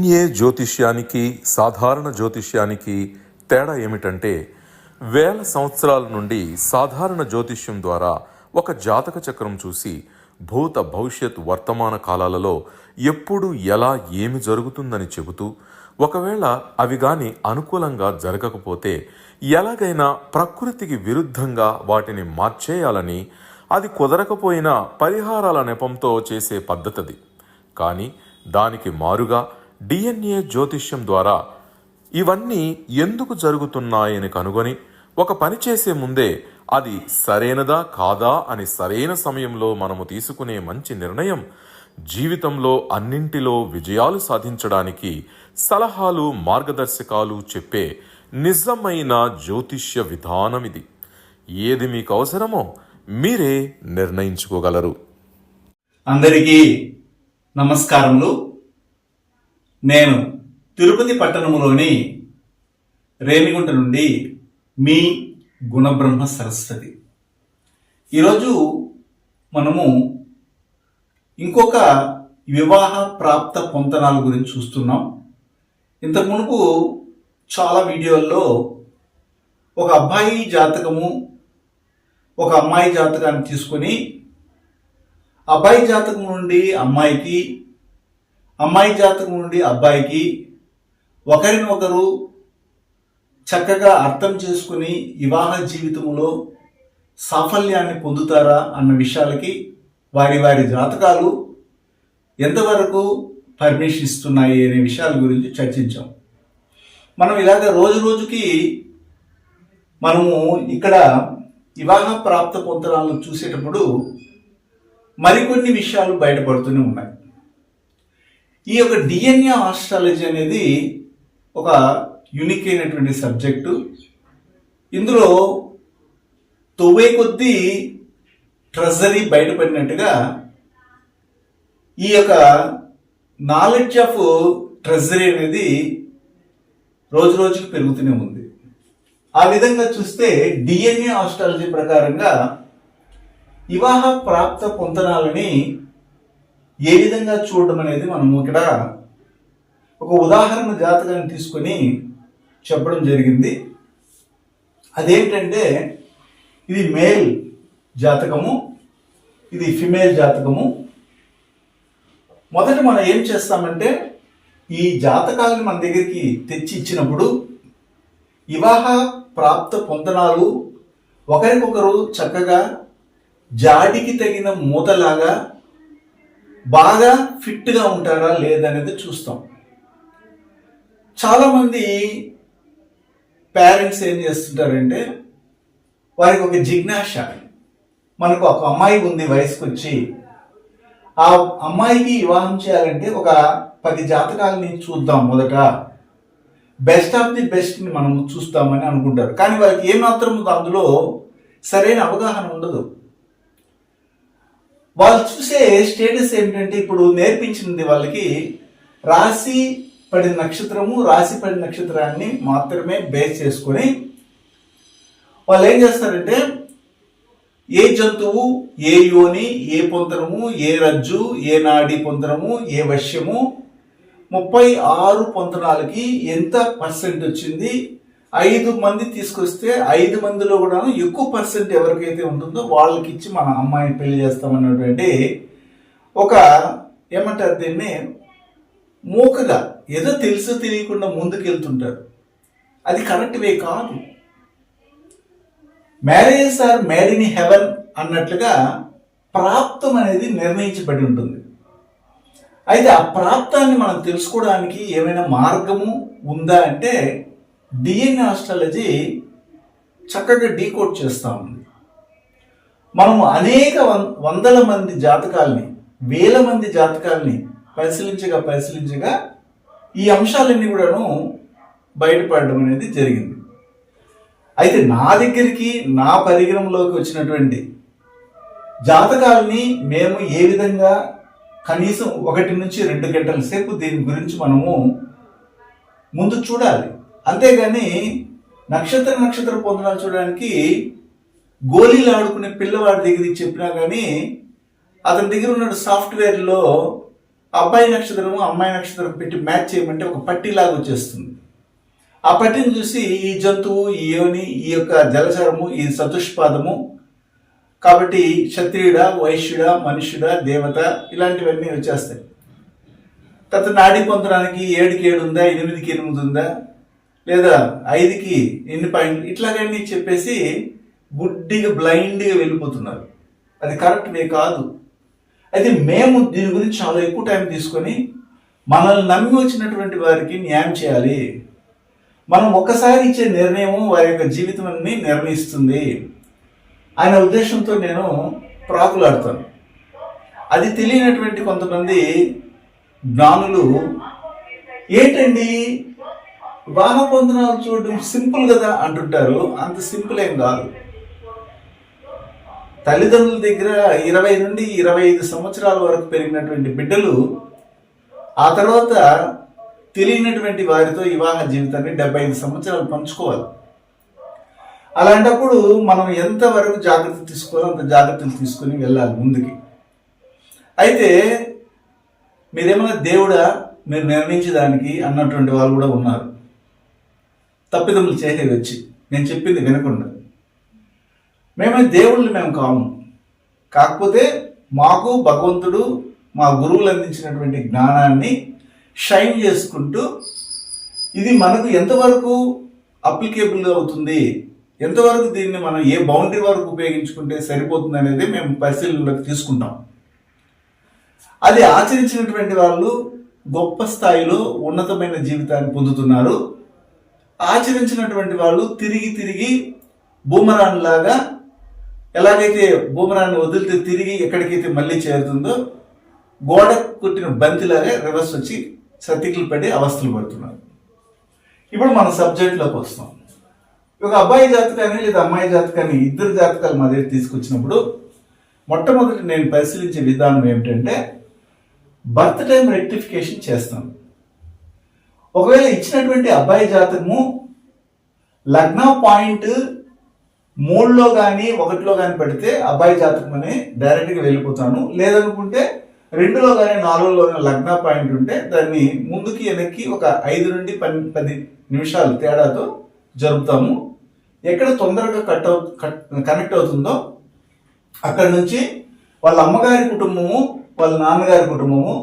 DNA జ్యోతిష్యానికి సాధారణ జ్యోతిష్యానికి తేడా ఏమిటంటే, వేల సంవత్సరాల నుండి సాధారణ జ్యోతిష్యం ద్వారా ఒక జాతక చక్రం చూసి భూత భవిష్యత్ వర్తమాన కాలాలలో ఎప్పుడు ఎలా ఏమి జరుగుతుందని చెబుతూ, ఒకవేళ అవి గాని అనుకూలంగా జరగకపోతే ఎలాగైనా ప్రకృతికి విరుద్ధంగా వాటిని మార్చేయాలని, అది కుదరకపోయినా పరిహారాల నెపంతో చేసే పద్ధతిది. కానీ దానికి మారుగా డిఎన్ఏ జ్యోతిష్యం ద్వారా ఇవన్నీ ఎందుకు జరుగుతున్నాయని కనుగొని ఒక పని చేసే ముందే అది సరైనదా కాదా అని సరైన సమయంలో మనము తీసుకునే మంచి నిర్ణయం జీవితంలో అన్నింటిలో విజయాలు సాధించడానికి సలహాలు మార్గదర్శకాలు చెప్పే నిజమైన జ్యోతిష్య విధానం ఇది. ఏది మీకు అవసరమో మీరే నిర్ణయించుకోగలరు. అందరికీ నమస్కారములు. నేను తిరుపతి పట్టణములోని రేణిగుంట నుండి మీ గుణబ్రహ్మ సరస్వతి. ఈరోజు మనము ఇంకొక వివాహ ప్రాప్త పొంతనాల గురించి చూస్తున్నాం. ఇంతకు మునుపు చాలా వీడియోల్లో ఒక అబ్బాయి జాతకము, ఒక అమ్మాయి జాతకాన్ని తీసుకొని అబ్బాయి జాతకం నుండి అమ్మాయికి, అమ్మాయి జాతకం నుండి అబ్బాయికి ఒకరినొకరు చక్కగా అర్థం చేసుకుని వివాహ జీవితంలో సాఫల్యాన్ని పొందుతారా అన్న విషయాలకి వారి వారి జాతకాలు ఎంతవరకు పర్మిషన్ ఇస్తున్నాయి అనే విషయాల గురించి చర్చించాం. మనం ఇలాగ రోజు రోజుకి మనము ఇక్కడ వివాహ ప్రాప్త పొంతనాలను చూసేటప్పుడు మరికొన్ని విషయాలు బయటపడుతూనే ఉన్నాయి. ఈ యొక్క డిఎన్ఏ ఆస్ట్రాలజీ అనేది ఒక యూనిక్ అయినటువంటి సబ్జెక్టు. ఇందులో తొవ్వే కొద్దీ ట్రెజరీ బయటపడినట్టుగా ఈ యొక్క నాలెడ్జ్ ఆఫ్ ట్రెజరీ అనేది రోజు రోజుకి పెరుగుతూనే ఉంది. ఆ విధంగా చూస్తే డిఎన్ఏ ఆస్ట్రాలజీ ప్రకారంగా వివాహ ప్రాప్త పొంతనాలని ఏ విధంగా చూడడం అనేది మనము ఇక్కడ ఒక ఉదాహరణ జాతకాన్ని తీసుకొని చెప్పడం జరిగింది. అదేంటంటే, ఇది మేల్ జాతకము, ఇది ఫిమేల్ జాతకము. మొదట మనం ఏం చేస్తామంటే, ఈ జాతకాలను మన దగ్గరికి తెచ్చి ఇచ్చినప్పుడు వివాహ ప్రాప్త పొంతనాలు ఒకరికొకరు చక్కగా జాడికి తగిన మూతలాగా బాగా ఫిట్గా ఉంటారా లేదనేది చూస్తాం. చాలామంది పేరెంట్స్ ఏం చేస్తుంటారంటే, వారికి ఒక జిజ్ఞాస, మనకు ఒక అమ్మాయి ఉంది వయసుకు వచ్చి, ఆ అమ్మాయికి వివాహం చేయాలంటే ఒక 10 జాతకాలని చూద్దాం, మొదట బెస్ట్ ఆఫ్ ది బెస్ట్ని మనం చూస్తామని అనుకుంటారు. కానీ వాళ్ళకి ఏమాత్రం అందులో సరైన అవగాహన ఉండదు. వాళ్ళు చూసే స్టేటస్ ఏమిటంటే, ఇప్పుడు నేర్పించింది వాళ్ళకి రాశి పడిన నక్షత్రము, రాశి పడిన నక్షత్రాన్ని మాత్రమే బేస్ చేసుకొని వాళ్ళు ఏం చేస్తారంటే, ఏ జంతువు, ఏ యోని, ఏ పొంతనము, ఏ రజ్జు, ఏ నాడి పొంతనము, ఏ వశ్యము, 36 పొంతనాలకి ఎంత పర్సెంట్ వచ్చింది, 5 మంది తీసుకొస్తే 5 మందిలో కూడా ఎక్కువ పర్సెంట్ ఎవరికైతే ఉంటుందో వాళ్ళకి ఇచ్చి మన అమ్మాయిని పెళ్లి చేస్తామన్నటువంటి ఒక ఏమంటారు దీన్ని, మూకగా ఏదో తెలుసో తెలియకుండా ముందుకెళ్తుంటారు. అది కరెక్ట్ వే కాదు. Marriages are made in heaven అన్నట్లుగా ప్రాప్తం అనేది నిర్ణయించబడి ఉంటుంది. అయితే ఆ ప్రాప్తాన్ని మనం తెలుసుకోవడానికి ఏమైనా మార్గము ఉందా అంటే, డిఎన్ఏ ఆస్ట్రాలజీ చక్కగా డీకోడ్ చేస్తూ ఉంది. మనము అనేక వందల మంది జాతకాలని, వేల మంది జాతకాలని పరిశీలించగా ఈ అంశాలన్నీ కూడాను బయటపడడం అనేది జరిగింది. అయితే నా దగ్గరికి, నా పరిగణంలోకి వచ్చినటువంటి జాతకాలని మేము ఏ విధంగా కనీసం 1 నుంచి 2 గంటల సేపు దీని గురించి మనము ముందు చూడాలి. అంతేగాని నక్షత్ర పొందనాలు చూడడానికి గోళీలు ఆడుకునే పిల్లవాడి దగ్గరికి చెప్పినా కానీ అతని దగ్గర ఉన్న సాఫ్ట్వేర్లో అబ్బాయి నక్షత్రము అమ్మాయి నక్షత్రం పెట్టి మ్యాచ్ చేయమంటే ఒక పట్టీలాగా వచ్చేస్తుంది. ఆ పట్టిని చూసి ఈ జంతువు, ఈ యోని, ఈ యొక్క జలచరము, ఈ చతుష్పాదము, కాబట్టి క్షత్రియుడా, వైశ్యుడా, మనుష్యుడా, దేవత, ఇలాంటివన్నీ వచ్చేస్తాయి. తర్వాత నాడీ పొందడానికి 7కి 7 ఉందా, 8కి 8 ఉందా, లేదా 5కి ఎన్ని పాయింట్లు, ఇట్లాగన్నీ చెప్పేసి గుడ్డిగా బ్లైండ్గా వెళ్ళిపోతున్నారు. అది కరెక్ట్ వే కాదు. అయితే మేము దీని గురించి చాలా ఎక్కువ టైం తీసుకొని మనల్ని నమ్మి వచ్చినటువంటి వారికి న్యాయం చేయాలి. మనం ఒక్కసారి ఇచ్చే నిర్ణయం వారి యొక్క జీవితాన్ని నిర్ణయిస్తుంది అనే ఉద్దేశంతో నేను ప్రాకులాడతాను. అది తెలియనటువంటి కొంతమంది జ్ఞానులు ఏంటండి వివాహ పొందనాలు చూడడం సింపుల్ కదా అంటుంటారు. అంత సింపుల్ ఏం కాదు. తల్లిదండ్రుల దగ్గర 20 నుండి 25 సంవత్సరాల వరకు పెరిగినటువంటి బిడ్డలు ఆ తర్వాత తెలియనటువంటి వారితో వివాహ జీవితాన్ని 75 సంవత్సరాలు పంచుకోవాలి. అలాంటప్పుడు మనం ఎంతవరకు జాగ్రత్త తీసుకోవాలో అంత జాగ్రత్తలు తీసుకుని వెళ్ళాలి ముందుకి. అయితే మీరేమన్నా దేవుడా మీరు నిర్ణయించడానికి అన్నటువంటి వాళ్ళు కూడా ఉన్నారు, తప్పిదములు చేసేది వచ్చి నేను చెప్పింది వినకుండా. మేము దేవుళ్ళు మేము కాము. కాకపోతే మాకు భగవంతుడు మా గురువులు అందించినటువంటి జ్ఞానాన్ని షైన్ చేసుకుంటూ ఇది మనకు ఎంతవరకు అప్లికేబుల్ అవుతుంది, ఎంతవరకు దీన్ని మనం ఏ బౌండరీ వరకు ఉపయోగించుకుంటే సరిపోతుంది అనేది మేము పరిశీలనలోకి తీసుకుంటాం. అది ఆచరించినటువంటి వాళ్ళు గొప్ప స్థాయిలో ఉన్నతమైన జీవితాన్ని పొందుతున్నారు. ఆచరించినటువంటి వాళ్ళు తిరిగి తిరిగి బూమరాన్ లాగా, ఎలాగైతే బూమరాన్ని వదిలితే తిరిగి ఎక్కడికైతే మళ్ళీ చేరుతుందో గోడ కుట్టిన బంతిలాగా రివర్స్ వచ్చి సతికిలు పడి అవస్థలు పడుతున్నారు. ఇప్పుడు మన సబ్జెక్ట్లోకి వస్తాం. ఒక అబ్బాయి జాతకాన్ని లేదా అమ్మాయి జాతకాన్ని ఇద్దరు జాతకాలు మా దగ్గర తీసుకొచ్చినప్పుడు మొట్టమొదటి నేను పరిశీలించే విధానం ఏమిటంటే బర్త్ టైం రెక్టిఫికేషన్ చేస్తాను. ఒకవేళ ఇచ్చినటువంటి అబ్బాయి జాతకము లగ్న పాయింట్ 3లో కానీ 1లో కానీ పెడితే అబ్బాయి జాతకం అని డైరెక్ట్గా వెళ్ళిపోతాను. లేదనుకుంటే 2లో కానీ 4లో కానీ లగ్న పాయింట్ ఉంటే దాన్ని ముందుకి వెనక్కి ఒక 5 నుండి 10 నిమిషాలు తేడాతో జరుపుతాము. ఎక్కడ తొందరగా కనెక్ట్ అవుతుందో అక్కడ నుంచి వాళ్ళ అమ్మగారి కుటుంబము, వాళ్ళ నాన్నగారి కుటుంబము,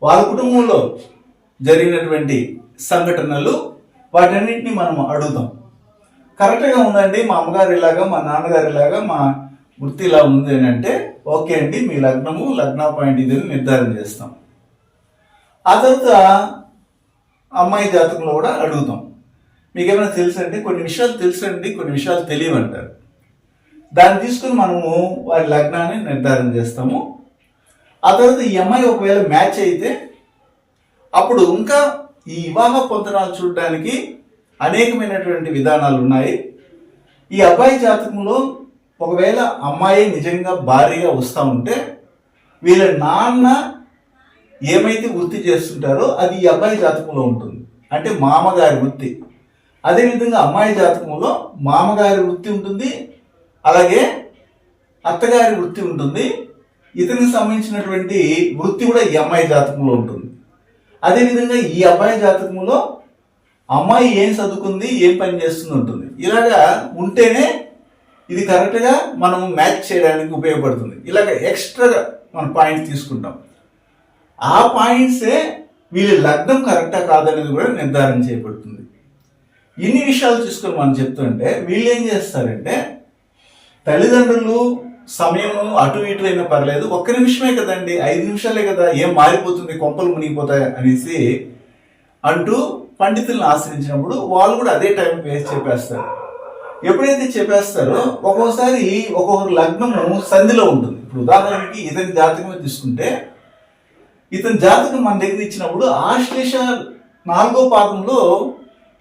వాళ్ళ కుటుంబంలో జరిగినటువంటి సంఘటనలు వాటన్నింటినీ మనం అడుగుతాం. కరెక్ట్గా ఉందండి, మా అమ్మగారు ఇలాగా, మా నాన్నగారు ఇలాగా, మా వృత్తి ఇలా ఉంది అని అంటే ఓకే అండి, మీ లగ్నము లగ్న పాయింట్ ఇది నిర్ధారణ చేస్తాం. ఆ తర్వాత అమ్మాయి జాతకంలో కూడా అడుగుతాం. మీకు ఏమైనా తెలుసండి, కొన్ని విషయాలు తెలుసండి, కొన్ని విషయాలు తెలియమంటారు. దాన్ని తీసుకుని మనము వారి లగ్నాన్ని నిర్ధారణ చేస్తాము. ఆ తర్వాత ఈ అమ్మాయి ఒకవేళ మ్యాచ్ అయితే అప్పుడు ఇంకా ఈ వివాహ పొందనాలు చూడడానికి అనేకమైనటువంటి విధానాలు ఉన్నాయి. ఈ అబ్బాయి జాతకంలో ఒకవేళ అమ్మాయి నిజంగా భారీగా వస్తూ ఉంటే వీళ్ళ నాన్న ఏమైతే వృత్తి చేస్తుంటారో అది ఈ అబ్బాయి జాతకంలో ఉంటుంది, అంటే మామగారి వృత్తి. అదేవిధంగా అమ్మాయి జాతకంలో మామగారి వృత్తి ఉంటుంది, అలాగే అత్తగారి వృత్తి ఉంటుంది. ఇతనికి సంబంధించినటువంటి వృత్తి కూడా ఈ అమ్మాయి జాతకంలో ఉంటుంది. అదేవిధంగా ఈ అబ్బాయి జాతకంలో అమ్మాయి ఏం చదువుకుంది, ఏం పని చేస్తుంది ఉంటుంది. ఇలాగా ఉంటేనే ఇది కరెక్ట్గా మనం మ్యాచ్ చేయడానికి ఉపయోగపడుతుంది. ఇలాగ ఎక్స్ట్రాగా మనం పాయింట్స్ తీసుకుంటాం. ఆ పాయింట్సే వీళ్ళ లగ్నం కరెక్టా కాదనేది కూడా నిర్ధారణ చేయబడుతుంది. ఇన్ని విషయాలు చూసుకొని మనం చెప్తుంటే వీళ్ళు ఏం చేస్తారంటే తల్లిదండ్రులు సమయం అటు ఇటు అయినా పర్లేదు, 1 నిమిషమే కదండి, 5 నిమిషాలే కదా, ఏం మారిపోతుంది, కొంపలు మునిగిపోతాయి అనేసి అంటూ పండితులను ఆశ్రయించినప్పుడు వాళ్ళు కూడా అదే టైం వేసి చెప్పేస్తారు. ఎప్పుడైతే చెప్పేస్తారో ఒక్కోసారి ఒక్కొక్క లగ్నము సంధిలో ఉంటుంది. ఇప్పుడు ఉదాహరణకి ఇతని జాతకమే తీసుకుంటే ఇతని జాతకం మన దగ్గర ఇచ్చినప్పుడు ఆశ్లేష 4వ పాదంలో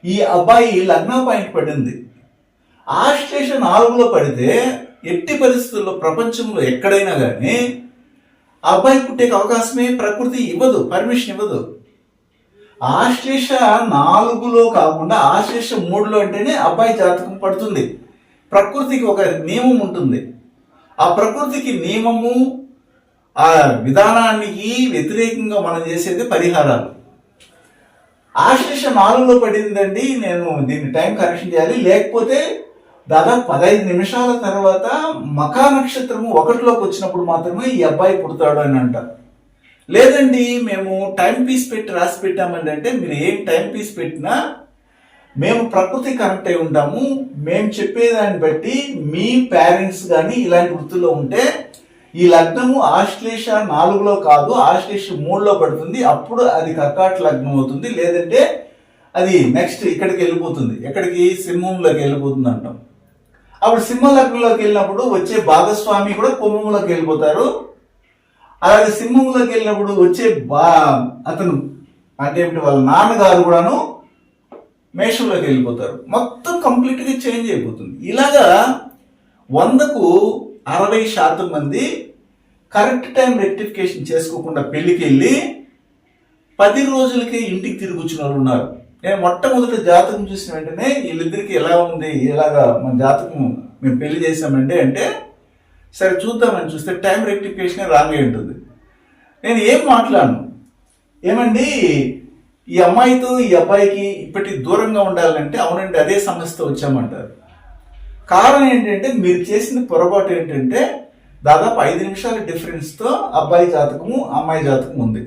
ఈ అబ్బాయి లగ్న పాయింట్ పడింది. ఆశ్లేష 4లో పడితే ఎట్టి పరిస్థితుల్లో ప్రపంచంలో ఎక్కడైనా కానీ అబ్బాయి పుట్టే అవకాశమే ప్రకృతి ఇవ్వదు, పర్మిషన్ ఇవ్వదు. ఆశ్లేష 4లో కాకుండా ఆశ్లేష 3లో అంటేనే అబ్బాయి జాతకం పడుతుంది. ప్రకృతికి ఒక నియమం ఉంటుంది. ఆ ప్రకృతికి నియమము ఆ విధానానికి వ్యతిరేకంగా మనం చేసేది పరిహారాలు. ఆశ్లేష 4లో పడిందండి, నేను దీన్ని టైం కరెక్షన్ చేయాలి, లేకపోతే దాదాపు 15 నిమిషాల తర్వాత మకా నక్షత్రము 1లోకి వచ్చినప్పుడు మాత్రమే ఈ అబ్బాయి పుడతాడు అని అంటారు. లేదండి మేము టైం పీస్ పెట్టి రాసి పెట్టామండి అంటే, మీరు ఏం టైం పీస్ పెట్టినా మేము ప్రకృతి కనెక్ట్ అయి ఉంటాము. మేము చెప్పేదాన్ని బట్టి మీ పేరెంట్స్ కానీ ఇలాంటి వృత్తుల్లో ఉంటే ఈ లగ్నము ఆశ్లేష 4లో కాదు, ఆశ్లేష 3లో పడుతుంది. అప్పుడు అది కర్కాట లగ్నం అవుతుంది. లేదంటే అది నెక్స్ట్ ఇక్కడికి వెళ్ళిపోతుంది, ఎక్కడికి సింహంలోకి వెళ్ళిపోతుంది అంటాం. అప్పుడు సింహ లగ్నంలోకి వెళ్ళినప్పుడు వచ్చే భాగస్వామి కూడా కుంభంలోకి వెళ్ళిపోతారు. అలాగే సింహంలోకి వెళ్ళినప్పుడు వచ్చే అతను అంటే వాళ్ళ నాన్నగారు కూడాను మేషంలోకి వెళ్ళిపోతారు. మొత్తం కంప్లీట్గా చేంజ్ అయిపోతుంది. ఇలాగా 100కు 60% మంది కరెక్ట్ టైం రెక్టిఫికేషన్ చేసుకోకుండా పెళ్లికి వెళ్ళి 10 రోజులకే ఇంటికి తిరిగి వచ్చిన వాళ్ళు ఉన్నారు. నేను మొట్టమొదటి జాతకం చూసిన వెంటనే వీళ్ళిద్దరికి ఎలా ఉంది, ఇలాగా మన జాతకం మేము పెళ్లి చేసామంటే అంటే సరే చూద్దామని చూస్తే టైం రెక్టిఫికేషన్ రాంగ్ అయి ఉంటుంది. నేను ఏం మాట్లాడను, ఏమండి ఈ అమ్మాయితో ఈ అబ్బాయికి ఇప్పటికి దూరంగా ఉండాలంటే అవునండి అదే సమస్యతో వచ్చామంటారు. కారణం ఏంటంటే మీరు చేసిన పొరపాటు ఏంటంటే దాదాపు 5 నిమిషాల డిఫరెన్స్తో అబ్బాయి జాతకము అమ్మాయి జాతకం ఉంది.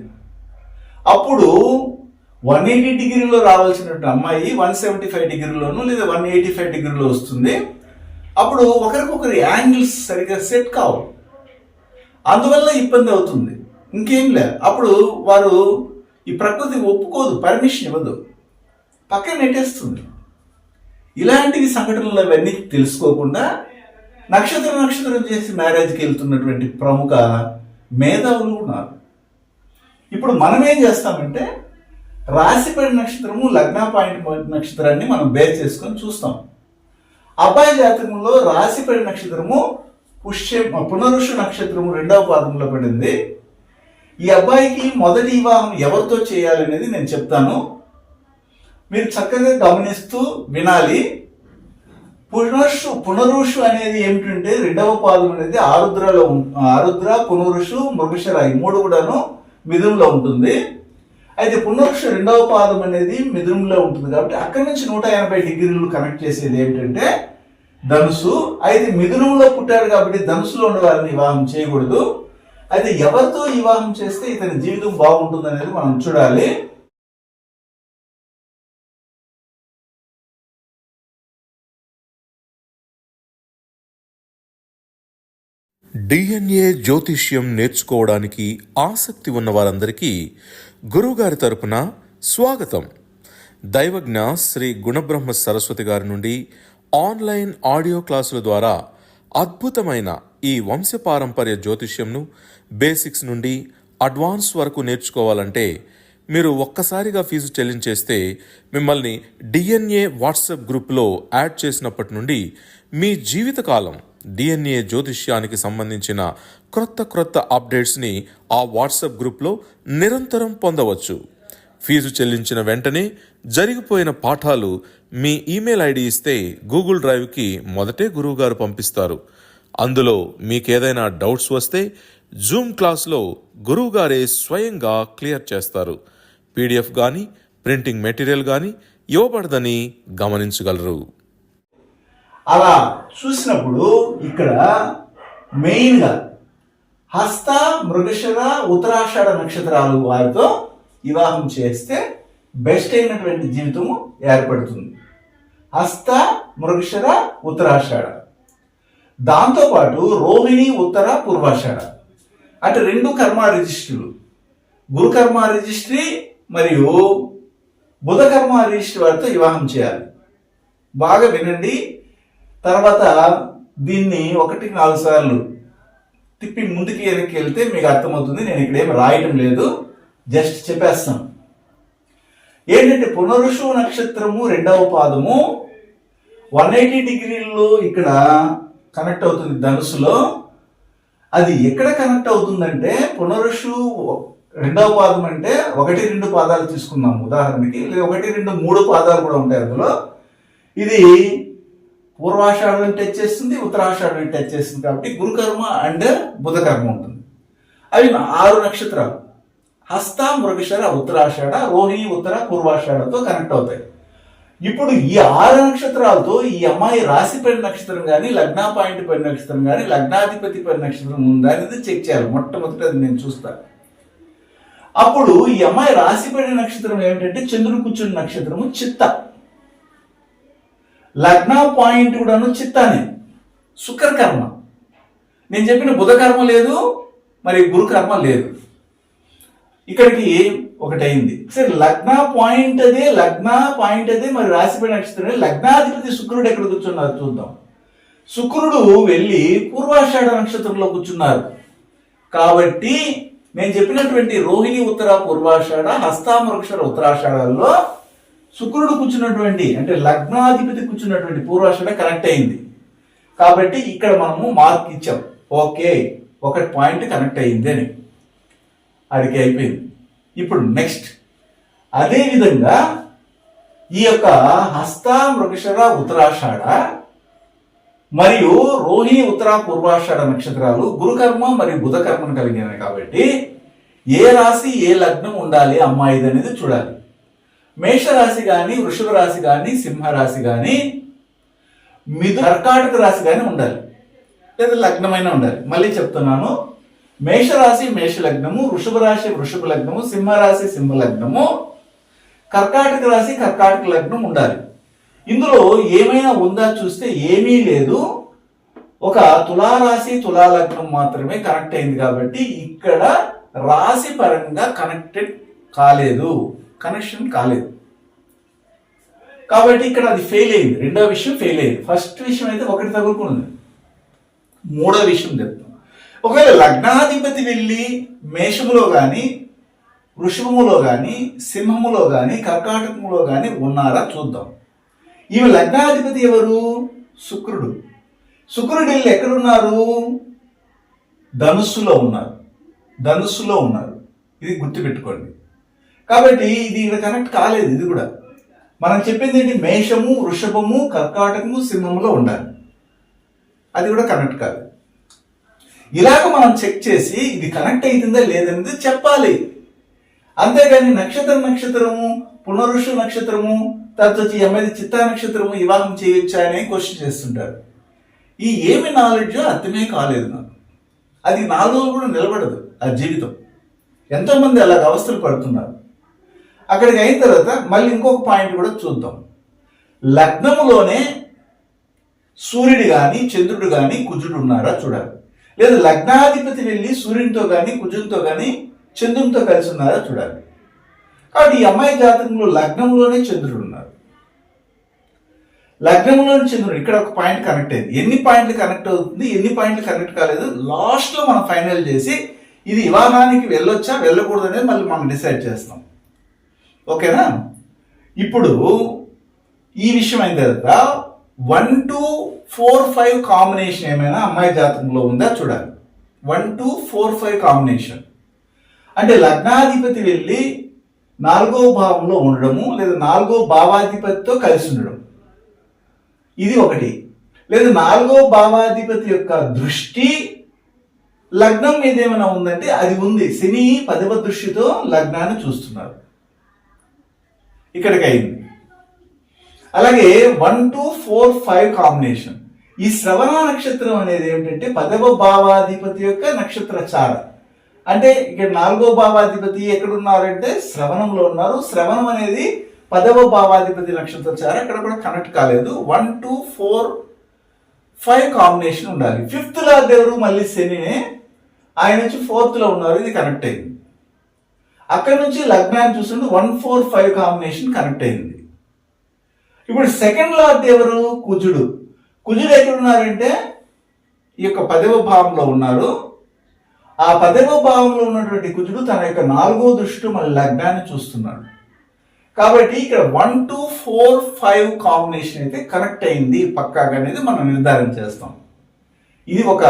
అప్పుడు 180 డిగ్రీలో రావాల్సినటువంటి అమ్మాయి 175 డిగ్రీలోను లేదా 185 డిగ్రీలో వస్తుంది. అప్పుడు ఒకరికొకరి యాంగిల్స్ సరిగ్గా సెట్ కావు, అందువల్ల ఇబ్బంది అవుతుంది. ఇంకేం లే, అప్పుడు వారు ఈ ప్రకృతి ఒప్పుకోదు, పర్మిషన్ ఇవ్వదు, పక్కన నెట్టేస్తుంది. ఇలాంటి సంఘటనలు అవన్నీ తెలుసుకోకుండా నక్షత్రం చేసి మ్యారేజ్కి వెళ్తున్నటువంటి ప్రముఖ మేధావులు ఉన్నారు. ఇప్పుడు మనం ఏం చేస్తామంటే రాశిపడి నక్షత్రము లగ్న పాయింట్ నక్షత్రాన్ని మనం బేస్ చేసుకొని చూస్తాం. అబ్బాయి జాతకంలో రాశిపడి నక్షత్రము పునరుషు నక్షత్రము 2వ పాదంలో పడింది. ఈ అబ్బాయికి మొదటి వివాహం ఎవరితో చేయాలనేది నేను చెప్తాను, మీరు చక్కగా గమనిస్తూ వినాలి. పునరుషు అనేది ఏమిటంటే 2వ పాదం అనేది ఆరుద్ర పునరుషు మృగశిర ఈ 3 కూడాను మిథునంలో ఉంటుంది. అయితే పునరుషు 2వ పాదం అనేది మిథునంలో ఉంటుంది కాబట్టి అక్కడి నుంచి 180 డిగ్రీలు కనెక్ట్ చేసేది ఏమిటంటే ధనుసు. అయితే మిథునంలో పుట్టాడు కాబట్టి ధనుసులో ఉన్న వారిని వివాహం చేయకూడదు. అయితే ఎవరితో వివాహం చేస్తే ఇతని జీవితం బాగుంటుంది అనేది మనం చూడాలి. డిఎన్ఏ జ్యోతిష్యం నేర్చుకోవడానికి ఆసక్తి ఉన్న వారందరికీ గురువుగారి తరపున స్వాగతం. దైవజ్ఞ శ్రీ గుణబ్రహ్మ సరస్వతి గారి నుండి ఆన్లైన్ ఆడియో క్లాసుల ద్వారా అద్భుతమైన ఈ వంశపారంపర్య జ్యోతిష్యంను బేసిక్స్ నుండి అడ్వాన్స్ వరకు నేర్చుకోవాలంటే మీరు ఒక్కసారిగా ఫీజు చెల్లించేస్తే మిమ్మల్ని డిఎన్ఏ వాట్సాప్ గ్రూప్లో యాడ్ చేసినప్పటి నుండి మీ జీవితకాలం డిఎన్ఏ జ్యోతిష్యానికి సంబంధించిన క్రొత్త అప్డేట్స్ని ఆ వాట్సాప్ గ్రూప్లో నిరంతరం పొందవచ్చు. ఫీజు చెల్లించిన వెంటనే జరిగిపోయిన పాఠాలు మీ ఈమెయిల్ ఐడి ఇస్తే గూగుల్ డ్రైవ్కి మొదటే గురువుగారు పంపిస్తారు. అందులో మీకేదైనా డౌట్స్ వస్తే జూమ్ క్లాస్లో గురువుగారే స్వయంగా క్లియర్ చేస్తారు. పీడిఎఫ్ కానీ ప్రింటింగ్ మెటీరియల్ కానీ ఇవ్వబడదని గమనించగలరు. అలా చూసినప్పుడు ఇక్కడ మెయిన్గా హస్త మృగశిర ఉత్తరాషాఢ నక్షత్రాలు వారితో వివాహం చేస్తే బెస్ట్ అయినటువంటి జీవితము ఏర్పడుతుంది. హస్త మృగశిర ఉత్తరాషాఢ, దాంతోపాటు రోహిణి ఉత్తర పూర్వాషాఢ అంటే 2 కర్మ రిజిస్ట్రీలు, గురు కర్మ రిజిస్ట్రీ మరియు బుధ కర్మ రిజిస్ట్రీ వారితో వివాహం చేయాలి. బాగా వినండి. తర్వాత దీన్ని 1-4 సార్లు తిప్పి ముందుకి వెనక్కి వెళ్తే మీకు అర్థమవుతుంది. నేను ఇక్కడ ఏమి రాయటం లేదు, జస్ట్ చెప్పేస్తాను. ఏంటంటే పునరుషు నక్షత్రము 2వ పాదము 180 డిగ్రీల్లో ఇక్కడ కనెక్ట్ అవుతుంది ధనుసులో. అది ఎక్కడ కనెక్ట్ అవుతుందంటే పునరుషు 2వ పాదం అంటే 1-2 పాదాలు తీసుకున్నాం ఉదాహరణకి, లేదా 1-2-3 పాదాలు కూడా ఉంటాయి అందులో. ఇది పూర్వాషాఢం టచ్ చేస్తుంది, ఉత్తరాషాఢం టచ్ చేస్తుంది కాబట్టి గురుకర్మ అండ్ బుధకర్మ ఉంటుంది. అవి 6 నక్షత్రాలు. హస్త, మృగశిర, ఉత్తరాషాఢ, రోహిణి, ఉత్తర, పూర్వాషాఢతో కనెక్ట్ అవుతాయి. ఇప్పుడు ఈ 6 నక్షత్రాలతో ఈ అమ్మాయి రాశి పడిన నక్షత్రం కానీ, లగ్నా పాయింట్ పడిన నక్షత్రం కానీ, లగ్నాధిపతి పడిన నక్షత్రం ఉందా అనేది చెక్ చేయాలి. మొట్టమొదటి అది నేను చూస్తాను. అప్పుడు ఈ అమ్మాయి రాశి పడిన నక్షత్రం ఏమిటంటే చంద్రుడు కూర్చున్న నక్షత్రము చిత్త. లగ్నా పాయింట్ కూడాను చిత్తానే. శుక్ర కర్మ. నేను చెప్పిన బుధ కర్మ లేదు, మరి గురు కర్మ లేదు. ఇక్కడికి ఒకటైంది. సరే, లగ్న పాయింట్ అదే మరి రాశిపడి నక్షత్రం. లగ్నాధిపతి శుక్రుడు ఎక్కడ కూర్చున్నారు చూద్దాం. శుక్రుడు వెళ్ళి పూర్వాషాఢ నక్షత్రంలో కూర్చున్నారు. కాబట్టి నేను చెప్పినటువంటి రోహిణి, ఉత్తర, పూర్వాషాఢ, హస్త, మృగశిర, ఉత్తరాషాఢాల్లో శుక్రుడు కూర్చున్నటువంటి అంటే లగ్నాధిపతి కూర్చున్నటువంటి పూర్వాషాఢ కనెక్ట్ అయింది. కాబట్టి ఇక్కడ మనము మార్క్ ఇచ్చాం. ఓకే, ఒక పాయింట్ కనెక్ట్ అయింది అని అడిగి అయిపోయింది. ఇప్పుడు నెక్స్ట్ అదే విధంగా ఈ యొక్క హస్త, మృగశిర, ఉత్తరాషాఢ మరియు రోహిణి, ఉత్తర, పూర్వాషాఢ నక్షత్రాలు గురుకర్మ మరియు బుధ కర్మను కలిగినవి. కాబట్టి ఏ రాశి ఏ లగ్నం ఉండాలి అమ్మాయిది అనేది చూడాలి. మేషరాశి కానీ, వృషభ రాశి కానీ, సింహరాశి కానీ, కర్కాటక రాశి కానీ ఉండాలి, లేదా లగ్నమైన ఉండాలి. మళ్ళీ చెప్తున్నాను, మేషరాశి మేష లగ్నము, వృషభ రాశి వృషభ లగ్నము, సింహరాశి సింహ లగ్నము, కర్కాటక రాశి కర్కాటక లగ్నం ఉండాలి. ఇందులో ఏమైనా ఉందా చూస్తే ఏమీ లేదు. ఒక తులారాశి తులా లగ్నం మాత్రమే కనెక్ట్ అయింది. కాబట్టి ఇక్కడ రాశి పరంగా కనెక్షన్ కాలేదు. కాబట్టి ఇక్కడ అది ఫెయిల్ అయింది. రెండో విషయం ఫెయిల్ అయింది. ఫస్ట్ విషయం అయితే ఒకటి తగులుకున్నది. మూడో విషయం చెప్తాం. ఒకవేళ లగ్నాధిపతి వెళ్ళి మేషములో కానీ, వృషభములో కానీ, సింహములో కానీ, కర్కాటకములో కానీ ఉన్నారా చూద్దాం. ఈమె లగ్నాధిపతి ఎవరు? శుక్రుడు. శుక్రుడు వెళ్ళి ఎక్కడున్నారు? ధనుస్సులో ఉన్నారు. ఇది గుర్తుపెట్టుకోండి. కాబట్టి ఇది ఇక్కడ కనెక్ట్ కాలేదు. ఇది కూడా మనం చెప్పింది ఏంటి? మేషము, వృషభము, కర్కాటకము, సింహములో ఉండాలి. అది కూడా కనెక్ట్ కాదు. ఇలాగ మనం చెక్ చేసి ఇది కనెక్ట్ అవుతుందా లేదనేది చెప్పాలి. అంతేగాని నక్షత్రము పునరుషు నక్షత్రము తర్వాత వచ్చి అమ్మాయి చిత్తా నక్షత్రము వివాహం చేయొచ్చా అని క్వశ్చన్ చేస్తుంటారు. ఈ ఏమి నాలెడ్జో అర్థమే కాలేదు నాకు. అది 4 రోజులు కూడా నిలబడదు ఆ జీవితం. ఎంతోమంది అలాగ అవస్థలు పడుతున్నారు. అక్కడికి అయిన తర్వాత మళ్ళీ ఇంకొక పాయింట్ కూడా చూద్దాం. లగ్నములోనే సూర్యుడు కానీ, చంద్రుడు కానీ, కుజుడు ఉన్నారా చూడాలి. లేదా లగ్నాధిపతి వెళ్ళి సూర్యునితో కానీ, కుజునితో కానీ, చంద్రునితో కలిసి ఉన్నారా చూడాలి. కాబట్టి ఈ అమ్మాయి జాతకంలో లగ్నంలోనే చంద్రుడు ఉన్నారు. లగ్నంలోని చంద్రుడు ఇక్కడ ఒక పాయింట్ కనెక్ట్ అయింది. ఎన్ని పాయింట్లు కనెక్ట్ అవుతుంది, ఎన్ని పాయింట్లు కనెక్ట్ కాలేదు, లాస్ట్లో మనం ఫైనల్ చేసి ఇది వివాహానికి వెళ్ళొచ్చా వెళ్ళకూడదు అనేది మళ్ళీ మనం డిసైడ్ చేస్తాం. ఓకేనా? ఇప్పుడు ఈ విషయం అయిన తర్వాత 1, 2, 4, 5 కాంబినేషన్ ఏమైనా అమ్మాయి జాతకంలో ఉందా చూడాలి. 1, 2, 4, 5 కాంబినేషన్ అంటే లగ్నాధిపతి వెళ్ళి 4వ భావంలో ఉండడము, లేదా 4వ భావాధిపతితో కలిసి ఉండడం, ఇది ఒకటి. లేదా 4వ భావాధిపతి యొక్క దృష్టి లగ్నం మీద ఏమైనా ఉందంటే అది ఉంది. శని 10వ దృష్టితో లగ్నాన్ని చూస్తున్నారు. ఇక్కడికి అయింది. అలాగే 1, 2, 4, 5 కాంబినేషన్. ఈ శ్రవణ నక్షత్రం అనేది ఏమిటంటే 10వ భావాధిపతి యొక్క నక్షత్ర చార. అంటే ఇక్కడ 4వ భావాధిపతి ఎక్కడున్నారంటే శ్రవణంలో ఉన్నారు. శ్రవణం అనేది 10వ భావాధిపతి నక్షత్ర చార. ఇక్కడ కూడా కనెక్ట్ కాలేదు. 1, 2, 4, 5 కాంబినేషన్ ఉండాలి. 5th లార్డ్ ఎవరు? మళ్ళీ శనినే. ఆయన నుంచి 4th లో ఉన్నారు. ఇది కనెక్ట్ అయింది. అక్కడ నుంచి లగ్నాన్ని చూస్తుంటే 1, 4, 5 కాంబినేషన్ కనెక్ట్ అయింది. ఇప్పుడు 2nd లార్డ్ ఎవరు? కుజుడు. కుజుడు ఎక్కడున్నారంటే ఈ యొక్క 10వ భావంలో ఉన్నారు. ఆ 10వ భావంలో ఉన్నటువంటి కుజుడు తన యొక్క 4వ దృష్టి మళ్ళీ లగ్నాన్ని చూస్తున్నాడు. కాబట్టి ఇక్కడ 1, 2, 4, 5 కాంబినేషన్ అయితే కనెక్ట్ అయింది పక్కాగా అనేది మనం నిర్ధారణ చేస్తాం. ఇది ఒక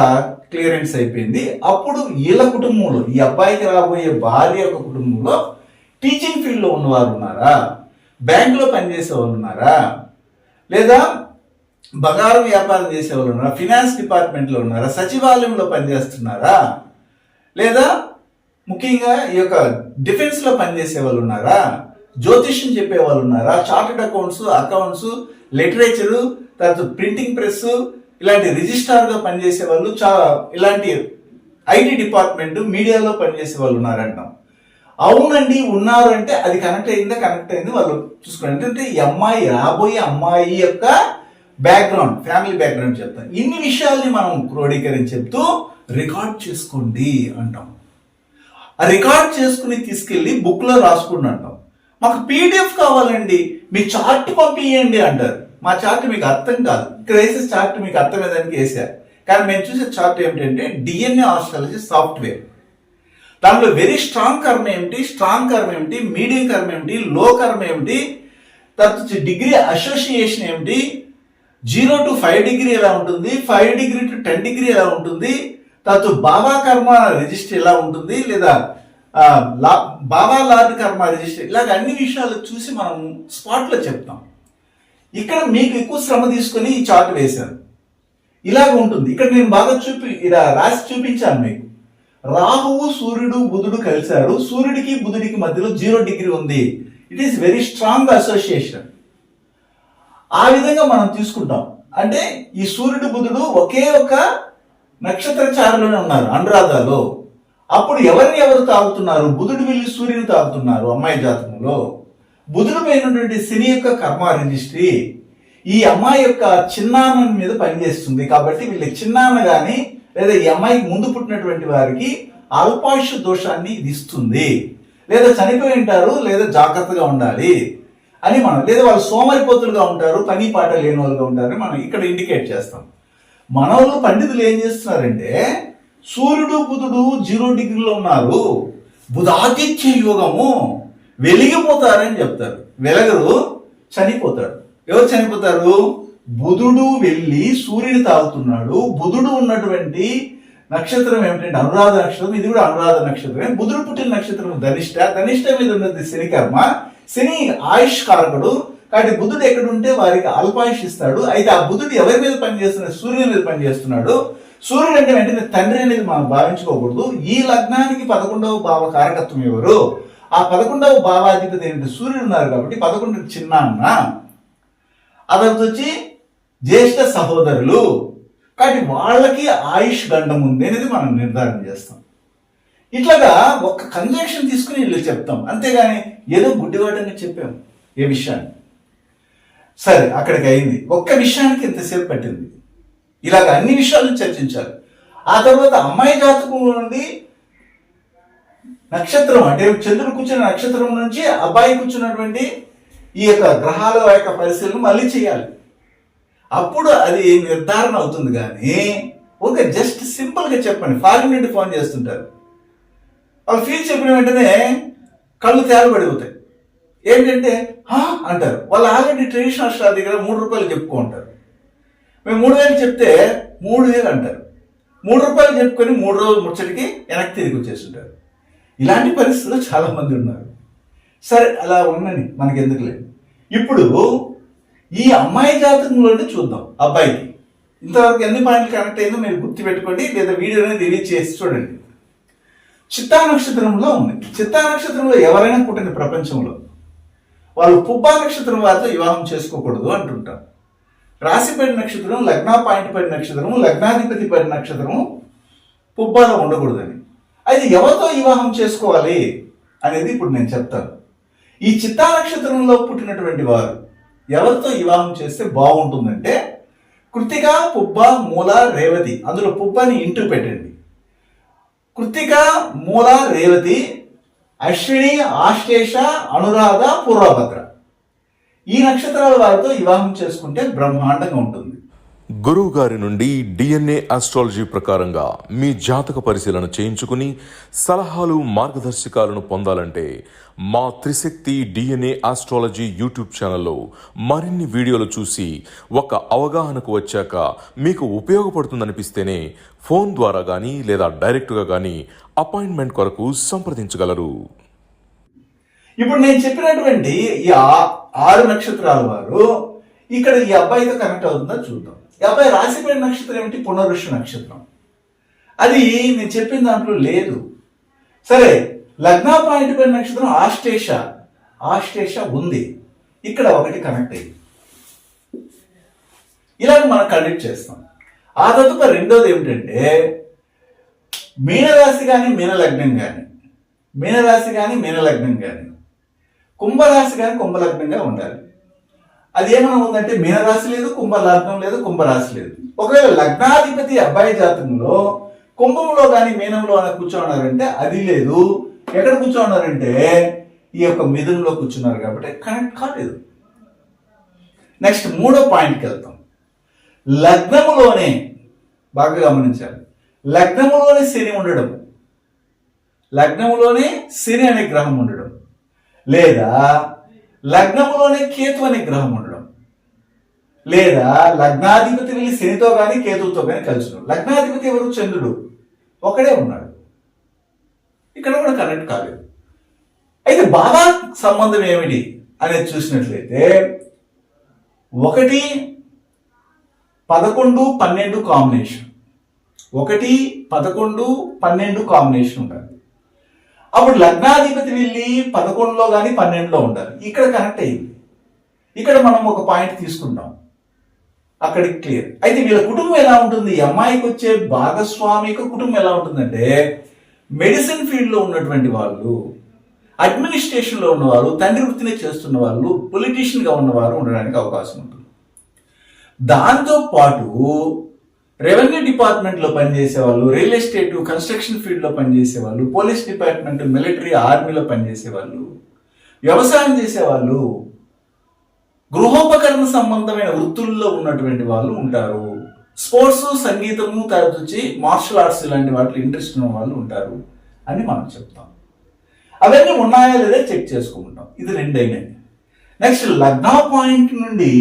క్లియరెన్స్ అయిపోయింది. అప్పుడు వీళ్ళ కుటుంబంలో, ఈ అబ్బాయికి రాబోయే భార్య యొక్క కుటుంబంలో టీచింగ్ ఫీల్డ్లో ఉన్నవారు ఉన్నారా? బ్యాంకులో పనిచేసే వాళ్ళు ఉన్నారా? లేదా బంగారం వ్యాపారం చేసే వాళ్ళు ఉన్నారా? ఫినాన్స్ డిపార్ట్మెంట్లో ఉన్నారా? సచివాలయంలో పనిచేస్తున్నారా? లేదా ముఖ్యంగా ఈ యొక్క డిఫెన్స్ లో పనిచేసే వాళ్ళు ఉన్నారా, జ్యోతిష్యం చెప్పే వాళ్ళు ఉన్నారా, చార్టెడ్ అకౌంట్స్, లిటరేచరు, తర్వాత ప్రింటింగ్ ప్రెస్, ఇలాంటి రిజిస్ట్రార్ గా పనిచేసే వాళ్ళు, ఇలాంటి ఐటీ డిపార్ట్మెంట్, మీడియాలో పనిచేసే వాళ్ళు ఉన్నారంటాం. అవునండి ఉన్నారు అంటే అది కనెక్ట్ అయింది వాళ్ళు చూసుకోండి. ఏంటంటే ఈ అమ్మాయి, రాబోయే అమ్మాయి యొక్క బ్యాక్గ్రౌండ్, ఫ్యామిలీ బ్యాక్గ్రౌండ్ చెప్తాం. ఇన్ని విషయాల్ని మనం క్రోడీకరించి చెప్తూ రికార్డ్ చేసుకోండి అంటాం. ఆ రికార్డ్ చేసుకుని తీసుకెళ్లి బుక్ లో రాసుకుని అంటాం. మాకు పీడిఎఫ్ కావాలండి, మీ చార్ట్ పంపించండి అంటారు. మా చార్ట్ మీకు అర్థం కాదు, ఇక్కడ వేసే చార్ట్ మీకు అర్థమయ్యేదానికి వేసారు. కానీ మేము చూసే చార్ట్ ఏమిటంటే డిఎన్ఏ ఆస్ట్రాలజీ సాఫ్ట్వేర్. దాంట్లో వెరీ స్ట్రాంగ్ కర్మ ఏమిటి, మీడియం కర్మ ఏమిటి, లో కర్మ ఏమిటి, తర్వాత డిగ్రీ అసోసియేషన్ ఏమిటి, 0 to 5 డిగ్రీ ఎలా ఉంటుంది, 5 డిగ్రీ to 10 డిగ్రీ ఎలా ఉంటుంది, తర్వాత బాబా కర్మ రిజిస్టర్ ఎలా ఉంటుంది, లేదా బాబా లార్డ్ కర్మ రిజిస్టర్, ఇలాగ అన్ని విషయాలు చూసి మనం స్పాట్లో చెప్తాం. ఇక్కడ మీకు ఎక్కువ శ్రమ తీసుకొని ఈ చార్ట్ వేశాను. ఇలాగ ఉంటుంది. ఇక్కడ నేను బాగా ఇలా రాసి చూపించాను మీకు. రాహువు, సూర్యుడు, బుధుడు కలిశారు. సూర్యుడికి బుధుడికి మధ్యలో 0 డిగ్రీ ఉంది. It is very strong association. ఆ విధంగా మనం తీసుకుంటాం. అంటే ఈ సూర్యుడు, బుధుడు ఒకే ఒక నక్షత్ర చారులోనే ఉన్నారు, అనురాధాలో. అప్పుడు ఎవరు తాగుతున్నారు? బుధుడు వెళ్ళి సూర్యుని తాగుతున్నారు అమ్మాయి జాతకంలో. బుధుడు పైనటువంటి శని యొక్క కర్మ రిజిస్ట్రీ ఈ అమ్మాయి యొక్క చిన్నాన్న మీద పనిచేస్తుంది. కాబట్టి వీళ్ళకి చిన్నాన్న గాని లేదా ఈ అమ్మాయికి ముందు పుట్టినటువంటి వారికి అల్పాయుష్ దోషాన్ని ఇది ఇస్తుంది. లేదా చనిపోయి ఉంటారు, లేదా జాగ్రత్తగా ఉండాలి అని మనం, లేదా వాళ్ళు సోమరిపోతులుగా ఉంటారు, పని పాట లేని వాళ్ళుగా ఉంటారని మనం ఇక్కడ ఇండికేట్ చేస్తాం. మన వాళ్ళు పండితులు ఏం చేస్తున్నారంటే సూర్యుడు, బుధుడు 0 డిగ్రీలో ఉన్నారు, బుధాదిత్య యోగము, వెలిగిపోతారని చెప్తారు. వెలగరు, చనిపోతాడు. ఎవరు చనిపోతారు? బుధుడు వెళ్ళి సూర్యుని తాగుతున్నాడు. బుధుడు ఉన్నటువంటి నక్షత్రం ఏమిటంటే అనురాధ నక్షత్రం. ఇది కూడా అనురాధ నక్షత్రమే. బుధుడు పుట్టిన నక్షత్రం ధనిష్ట మీద ఉన్నది శని కర్మ. శని ఆయుష్ కారకుడు. కాబట్టి బుధుడు ఎక్కడుంటే వారికి అల్పాయుష్ ఇస్తాడు. అయితే ఆ బుధుడు ఎవరి మీద పనిచేస్తున్నాడు? సూర్యుని మీద పనిచేస్తున్నాడు. సూర్యుడు అంటే వెంటనే తండ్రి అనేది మనం భావించుకోకూడదు. ఈ లగ్నానికి 11వ భావ కారకత్వం ఎవరు? ఆ 11వ భావాధిపతి ఏంటంటే సూర్యుడు ఉన్నారు. కాబట్టి 11 చిన్నాన్న, అదంతా వచ్చి జ్యేష్ఠ సహోదరులు. కాబట్టి వాళ్ళకి ఆయుష్ గండం ఉంది అనేది మనం నిర్ధారణ చేస్తాం. ఇట్లాగా ఒక కంజంక్షన్ తీసుకుని వీళ్ళు చెప్తాం. అంతేగాని ఏదో గుడ్డివాటంగా చెప్పాం ఏ విషయాన్ని. సరే, అక్కడికి అయింది. ఒక్క విషయానికి ఇంతసేపు పట్టింది. ఇలాగ అన్ని విషయాలను చర్చించాలి. ఆ తర్వాత అమ్మాయి జాతకం నుండి నక్షత్రం అంటే చంద్రుడు కూర్చున్న నక్షత్రం నుంచి అబ్బాయి కూర్చున్నటువంటి ఈ యొక్క గ్రహాల యొక్క పరిశీలన మళ్ళీ చేయాలి. అప్పుడు అది నిర్ధారణ అవుతుంది. కానీ ఓకే, జస్ట్ సింపుల్గా చెప్పండి. ఫారిన్ నుండి ఫోన్ చేస్తుంటారు. వాళ్ళు ఫీల్ చెప్పిన వెంటనే కళ్ళు తేలబడిపోతాయి. ఏంటంటే అంటారు. వాళ్ళు ఆల్రెడీ ట్రెడిషనల్ స్టార్ దగ్గర 3 రూపాయలు చెప్పుకుంటారు. మేము 3000 చెప్తే 3000 అంటారు. 3 రూపాయలు చెప్పుకొని 3 రోజులు ముచ్చటికి వెనక్కి తిరిగి వచ్చేస్తుంటారు. ఇలాంటి పరిస్థితుల్లో చాలా మంది ఉన్నారు. సరే, అలా ఉన్నని మనకి ఎందుకు లేదు. ఇప్పుడు ఈ అమ్మాయి జాతకంలోనే చూద్దాం. అబ్బాయికి ఇంతవరకు ఎన్ని పాయింట్లు కనెక్ట్ అయిందో మీరు గుర్తు పెట్టుకోండి, లేదా వీడియోని రిలీజ్ చేసి చూడండి. చిత్తా నక్షత్రంలో ఉంది. చిత్తా నక్షత్రంలో ఎవరైనా పుట్టిన ప్రపంచంలో వాళ్ళు పుబ్బా నక్షత్రం వారితో వివాహం చేసుకోకూడదు అంటుంటారు. రాశి పడిన నక్షత్రం, లగ్నా పాయింట్ పడిన నక్షత్రము, లగ్నాధిపతి పడిన నక్షత్రము పుబ్బాలో ఉండకూడదని. అయితే ఎవరితో వివాహం చేసుకోవాలి అనేది ఇప్పుడు నేను చెప్తాను. ఈ చిత్తా నక్షత్రంలో పుట్టినటువంటి వారు ఎవరితో వివాహం చేస్తే బాగుంటుందంటే కృత్తిక, పుబ్బ, మూల, రేవతి. అందులో పుబ్బని ఇంటూ పెట్టండి. కృత్తిక, మూల, రేవతి, అశ్విని, ఆశ్లేష, అనురాధ, పూర్వభద్ర. ఈ నక్షత్రాల వారితో వివాహం చేసుకుంటే బ్రహ్మాండంగా ఉంటుంది. గురువు గారి నుండి డిఎన్ఏ ఆస్ట్రాలజీ ప్రకారంగా మీ జాతక పరిశీలన చేయించుకుని సలహాలు, మార్గదర్శకాలను పొందాలంటే మా త్రిశక్తి డిఎన్ఏ ఆస్ట్రాలజీ యూట్యూబ్ ఛానల్లో మరిన్ని వీడియోలు చూసి ఒక అవగాహనకు వచ్చాక మీకు ఉపయోగపడుతుందనిపిస్తేనే ఫోన్ ద్వారా కానీ లేదా డైరెక్ట్గా కానీ అపాయింట్మెంట్ కొరకు సంప్రదించగలరు. ఇప్పుడు నేను చెప్పినటువంటి ఈ 6 నక్షత్రాల వారు ఇక్కడ ఈ అబ్బాయితో కనెక్ట్ అవుతుందో చూద్దాం. ఈ అబ్బాయి రాశిపడిన నక్షత్రం ఏమిటి? పునరుష నక్షత్రం. అది నేను చెప్పిన దాంట్లో లేదు. సరే, లగ్న పాయింట్ పైన నక్షత్రం ఆశ్లేష ఉంది. ఇక్కడ ఒకటి కనెక్ట్ అయ్యి ఇలాగ మనం కనెక్ట్ చేస్తాం. ఆ తదుపరి రెండోది ఏమిటంటే మీనరాశి కానీ మీనలగ్నం కానీ కుంభరాశి కానీ కుంభలగ్నంగా ఉండాలి. అది ఏమైనా ఉందంటే మీనరాశి లేదు, కుంభలగ్నం లేదు, కుంభరాశి లేదు. ఒకవేళ లగ్నాధిపతి అబ్బాయి జాతకంలో కుంభంలో కానీ మీనంలో అని కూర్చోన్నారంటే అది లేదు. ఎక్కడ కూర్చోన్నారంటే ఈ యొక్క మిథునంలో కూర్చున్నారు కాబట్టి కనెక్ట్ కాలేదు. నెక్స్ట్ మూడో పాయింట్కి వెళ్తాం. లగ్నములోనే బాగా గమనించాలి, లగ్నములోనే శని అనే గ్రహం ఉండడం, లేదా లగ్నములోనే కేతు అనే గ్రహం ఉండడం, లేదా లగ్నాధిపతి వెళ్ళి శనితో కానీ కేతువుతో కానీ కలిసి లగ్నాధిపతి ఎవరు? చంద్రుడు ఒకడే ఉన్నాడు. ఇక్కడ కూడా కనెక్ట్ కాలేదు. అయితే బాగా సంబంధం ఏమిటి అనేది చూసినట్లయితే 1, 11, 12 కాంబినేషన్, 1, 11, 12 కాంబినేషన్ ఉండాలి. అప్పుడు లగ్నాధిపతి వెళ్ళి 11లో కానీ 12లో ఉండాలి. ఇక్కడ కనెక్ట్ అయ్యింది. ఇక్కడ మనం ఒక పాయింట్ తీసుకుంటాం, అక్కడికి క్లియర్. అయితే వీళ్ళ కుటుంబం ఎలా ఉంటుంది? ఈ అమ్మాయికి వచ్చే భాగస్వామిక కుటుంబం ఎలా ఉంటుందంటే మెడిసిన్ ఫీల్డ్లో ఉన్నటువంటి వాళ్ళు, అడ్మినిస్ట్రేషన్లో ఉన్నవారు, తండ్రి వృత్తిని చేస్తున్న వాళ్ళు, పొలిటీషియన్గా ఉన్నవారు ఉండడానికి అవకాశం ఉంటుంది. దాంతో పాటు రెవెన్యూ డిపార్ట్మెంట్లో పనిచేసే వాళ్ళు, రియల్ ఎస్టేట్, కన్స్ట్రక్షన్ ఫీల్డ్లో పనిచేసే వాళ్ళు, పోలీస్ డిపార్ట్మెంట్, మిలిటరీ, ఆర్మీలో పనిచేసే వాళ్ళు, వ్యవసాయం చేసేవాళ్ళు, గృహోపకరణ సంబంధమైన వృత్తుల్లో ఉన్నటువంటి వాళ్ళు ఉంటారు. స్పోర్ట్స్, సంగీతము, తర్వాత వచ్చి మార్షల్ ఆర్ట్స్ ఇలాంటి వాటిలో ఇంట్రెస్ట్ ఉన్న వాళ్ళు ఉంటారు అని మనం చెప్తాం. అవన్నీ ఉన్నాయా లేదా చెక్ చేసుకుంటాం. ఇది రెండైనాయి. నెక్స్ట్ లగ్న పాయింట్ నుండి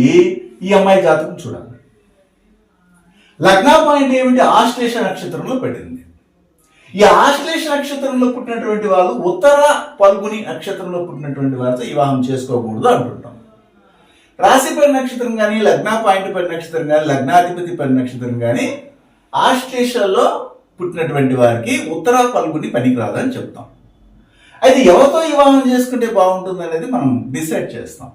ఈ అమ్మాయి జాతకం చూడాలి. లగ్న పాయింట్ ఏమిటి? ఆశ్లేష నక్షత్రంలో పడింది. ఈ ఆశ్లేష నక్షత్రంలో పుట్టినటువంటి వాళ్ళు ఉత్తర పల్గుని నక్షత్రంలో పుట్టినటువంటి వారితో వివాహం చేసుకోకూడదు అంటుంటాం. రాశి పరి నక్షత్రం కానీ, లగ్న పాయింట్ పరి నక్షత్రం కానీ, లగ్నాధిపతి పరి నక్షత్రం కానీ ఆశ్లేషలో పుట్టినటువంటి వారికి ఉత్తర పల్గుని పనికిరాదని చెప్తాం. అయితే ఎవరితో వివాహం చేసుకుంటే బాగుంటుంది అనేది మనం డిసైడ్ చేస్తాం.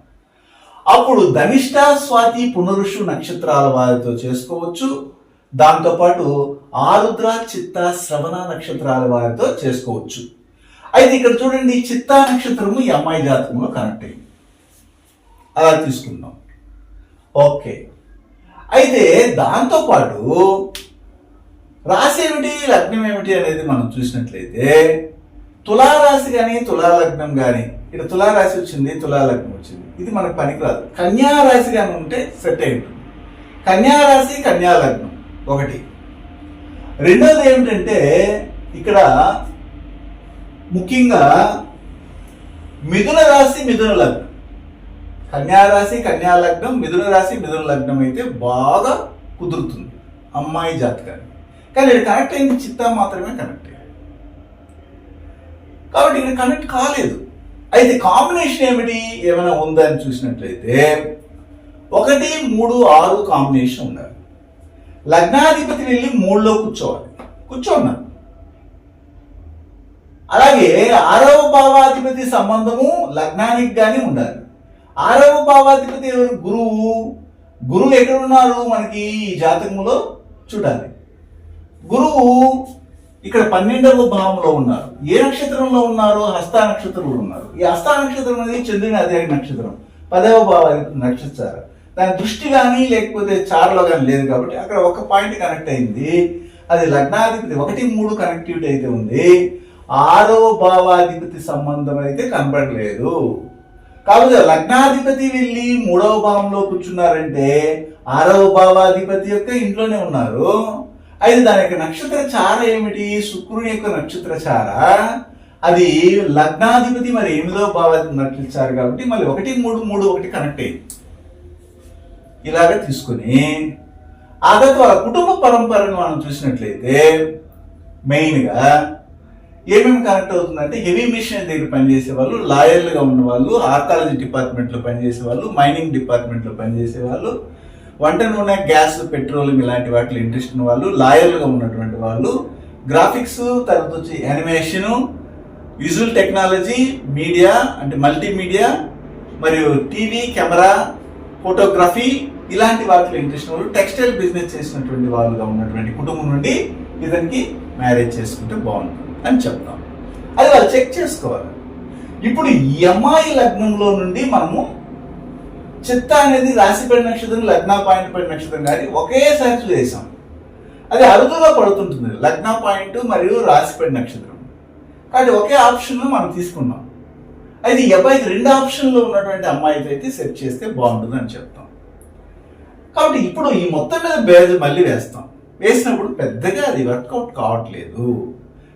అప్పుడు ధనిష్ట, స్వాతి, పునరుషు నక్షత్రాల వారితో చేసుకోవచ్చు. దాంతోపాటు ఆరుద్ర, చిత్త, శ్రవణ నక్షత్రాల వారితో చేసుకోవచ్చు. అయితే ఇక్కడ చూడండి, చిత్తా నక్షత్రము ఈ అమ్మాయి జాతకంలో కనెక్ట్ అయింది. అలా తీసుకుందాం. ఓకే. అయితే దాంతోపాటు రాశి ఏమిటి, లగ్నం ఏమిటి అనేది మనం చూసినట్లయితే తులారాశి కానీ, తులాలగ్నం కానీ, ఇక్కడ తులారాశి వచ్చింది, తులాలగ్నం వచ్చింది, ఇది మనకు పనికిరాదు. కన్యారాశి కానీ ఉంటే సెట్ అయి ఉంటుంది. కన్యారాశి, కన్యాలగ్నం ఒకటి. రెండోది ఏమిటంటే ఇక్కడ ముఖ్యంగా మిథున రాశి, మిథున లగ్నం, కన్యారాశి, కన్యాలగ్నం, మిథున రాశి, మిథున లగ్నం అయితే బాగా కుదురుతుంది అమ్మాయి జాతకాన్ని. కానీ ఇక్కడ కనెక్ట్ అయింది చిత్తా మాత్రమే కనెక్ట్ అయింది కాబట్టి ఇక్కడ కనెక్ట్ కాలేదు. అయితే కాంబినేషన్ ఏమిటి, ఏమైనా ఉందని చూసినట్లయితే 1, 3, 6 కాంబినేషన్ ఉండాలి. లగ్నాధిపతి వెళ్ళి 3లో కూర్చోన్నారు. అలాగే 6వ భావాధిపతి సంబంధము లగ్నానికి కానీ ఉండాలి. 6వ భావాధిపతి ఎవరు? గురువు ఎక్కడ ఉన్నారు మనకి ఈ జాతకంలో చూడాలి. గురువు ఇక్కడ 12వ భావంలో ఉన్నారు. ఏ నక్షత్రంలో ఉన్నారు? హస్త నక్షత్రంలో ఉన్నారు. ఈ హస్త నక్షత్రం అనేది చంద్రుని అదే నక్షత్రం, 10వ భావాధిపతి నక్షత్రం. దాని దృష్టి కానీ లేకపోతే చార్లో కానీ లేదు కాబట్టి అక్కడ ఒక పాయింట్ కనెక్ట్ అయింది. అది లగ్నాధిపతి 1, 3 కనెక్టివిటీ అయితే ఉంది. 6వ భావాధిపతి సంబంధం అయితే కనపడలేదు. కాబట్టి లగ్నాధిపతి వెళ్ళి 3వ భావంలో కూర్చున్నారంటే 6వ భావాధిపతి యొక్క ఇంట్లోనే ఉన్నారు. అయితే దాని యొక్క నక్షత్ర చార ఏమిటి? శుక్రుని యొక్క నక్షత్ర చార. అది లగ్నాధిపతి మరి 8వ భావాధిపతి నక్షత్ర చార కాబట్టి మళ్ళీ 1, 3, 3, 1 కనెక్ట్ అయింది. ఇలాగ తీసుకుని ఆ తర్వాత వాళ్ళ కుటుంబ పరంపరను మనం చూసినట్లయితే మెయిన్గా ఏమేమి కనెక్ట్ అవుతుందంటే హెవీ మిషన్ దగ్గర పనిచేసే వాళ్ళు, లాయర్లుగా ఉన్న వాళ్ళు, ఆర్కాలజీ డిపార్ట్మెంట్లో పనిచేసే వాళ్ళు, మైనింగ్ డిపార్ట్మెంట్లో పనిచేసే వాళ్ళు, వంట నూనె, గ్యాస్, పెట్రోలియం ఇలాంటి వాటిలో ఇంట్రెస్ట్ ఉన్న వాళ్ళు, లాయర్లుగా ఉన్నటువంటి వాళ్ళు, గ్రాఫిక్స్, తర్వాత వచ్చి యానిమేషను, విజువల్ టెక్నాలజీ, మీడియా అంటే మల్టీమీడియా, మరియు టీవీ, కెమెరా, ఫోటోగ్రఫీ ఇలాంటి వాటిలో ఇంట్రెస్ట్ వాళ్ళు టెక్స్టైల్ బిజినెస్ చేసినటువంటి వాళ్ళుగా ఉన్నటువంటి కుటుంబం నుండి ఇతనికి మ్యారేజ్ చేసుకుంటే బాగుంటుంది అని చెప్తాం. అది వాళ్ళు చెక్ చేసుకోవాలి. ఇప్పుడు ఈ అమ్మాయి లగ్నంలో నుండి మనము చిత్త అనేది రాశిపడి నక్షత్రం, లగ్న పాయింట్ పడి నక్షత్రం కానీ ఒకేసారి చూసేసాం. అది అరుదుగా పడుతుంటుంది లగ్న పాయింట్ మరియు రాశిపడి నక్షత్రం. కాబట్టి ఒకే ఆప్షన్ మనం తీసుకున్నాం. అయితే ఈ అబ్బాయికి 2 ఆప్షన్లో ఉన్నటువంటి అమ్మాయితో అయితే సెట్ చేస్తే బాగుంటుంది అని చెప్తాం. కాబట్టి ఇప్పుడు ఈ మొత్తం మీద బేజ్ మళ్ళీ వేస్తాం. వేసినప్పుడు పెద్దగా అది వర్కౌట్ కావట్లేదు.